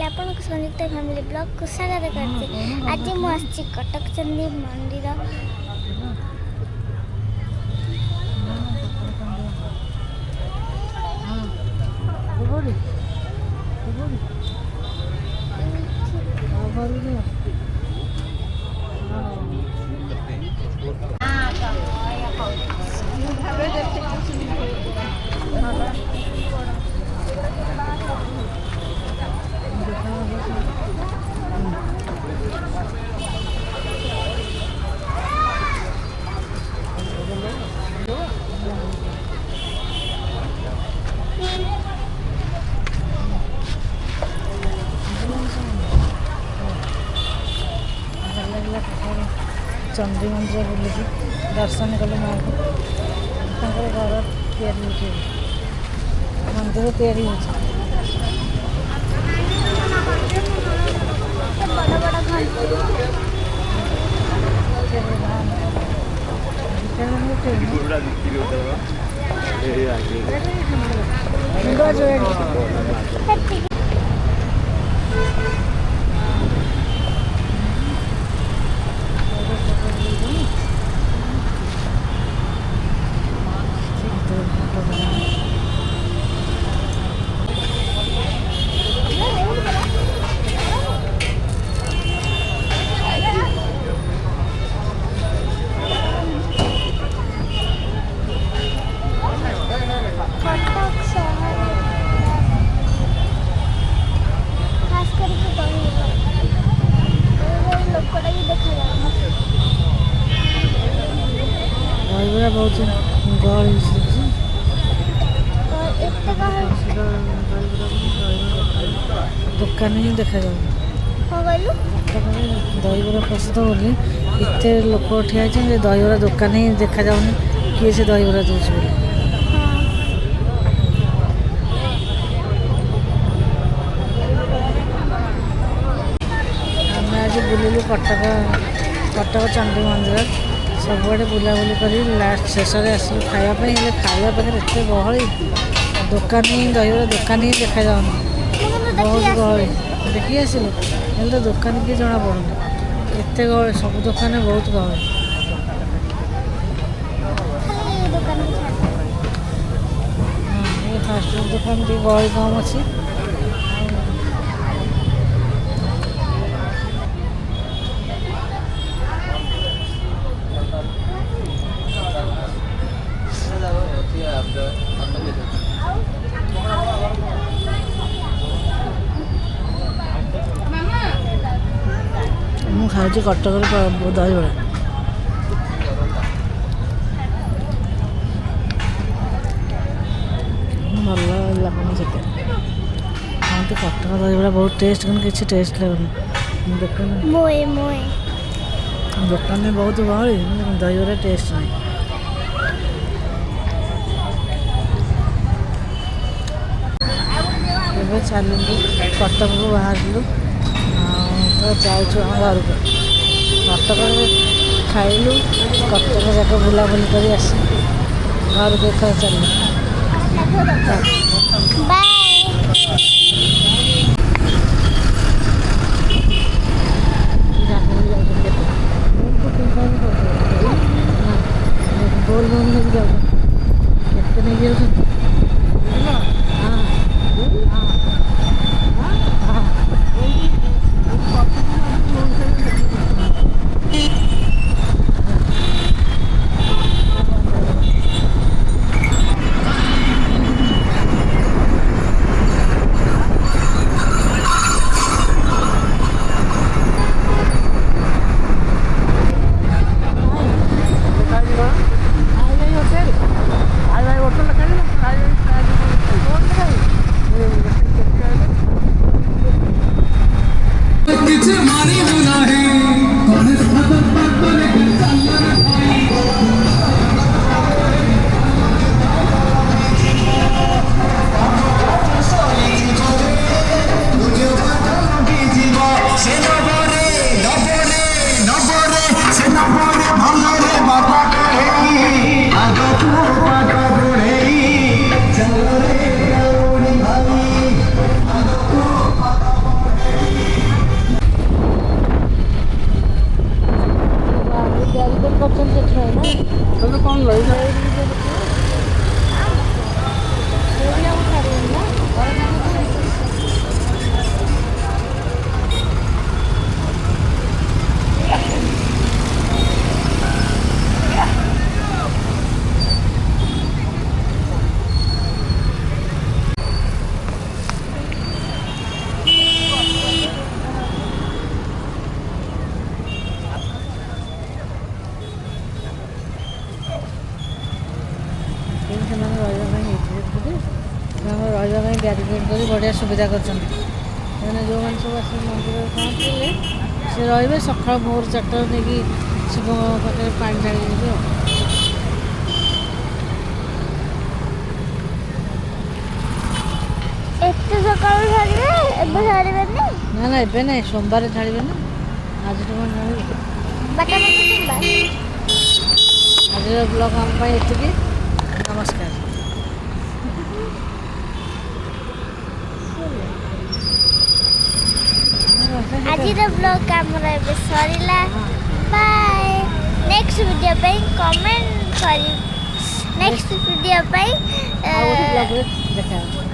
आपन संयुक्त family blog को स्वागत करछि। आज मु आछि कटक चंडी मंदिर। चंडी मंदिर बुलिकी दर्शन कले माँ को घर तैयारी हो मंदिर तैयारी हो बहुत गहल दुकान ही देखा दहीबरा प्रसिद्ध बोली इतने लोक ठिया दहीबरा दुकान ही देखा जाऊनी किए से दहीबरा दूसरी बोली आम आज बुलू कटक चंडी मंदिर सबुआड़े बुलाबुली कर लास्ट शेष में आसिक खावाई खावा पाखे एत गहली दुकान ही दहीबरा दुकान ही देखा जाऊनी बहुत गहली देखिए आसिलु तो दुकान किए जना पड़ुनी एत गहली सब दुकान बहुत गहली ये फास्ट फूड दुकान टी गहली कम अच्छी खाई कटक दहीबड़ा भल लगुनि से हाँ तो कटक दहीबड़ा बहुत टेस्ट किसी टेस्ट लगुनि दुकान में बहुत गहली दहीबड़ा टेस्ट नहीं ଏବେ ଚାଲିଲୁ କଟକରୁ ବାହାରିଲୁ ତ ଯାଉଛୁ ଆମ ଘରକୁ କଟକରେ ଖାଇଲୁ କଟକ ଯାକ ବୁଲାବୁଲି କରି ଆସି ଘରକୁ ଏଥର ଚାଲିଲୁ बोल बोल नहीं जाऊ केते नहीं जाऊँ बढ़िया सुविधा करछन मैंने जो मन सब आसी मंदिर पहुँचले से रहिबे सकाळ भोर 4टा नेकी शिव पाखे पानी ढाଳି देबे एते सकाळू छाड़िबे एबे छाड़िबेनी ना ना एबे नहीं सोमवार ढाଳିबे ना आज तो मन ढाळिबे बाटा मत आज ब्लॉग हम पाई एतिकी नमस्कार आज ब्लॉग हमरा एबे सरीला बाय नेक्स्ट वीडियो पे कमेंट करी नेक्स्ट वीडियो पे ब्लॉग देखा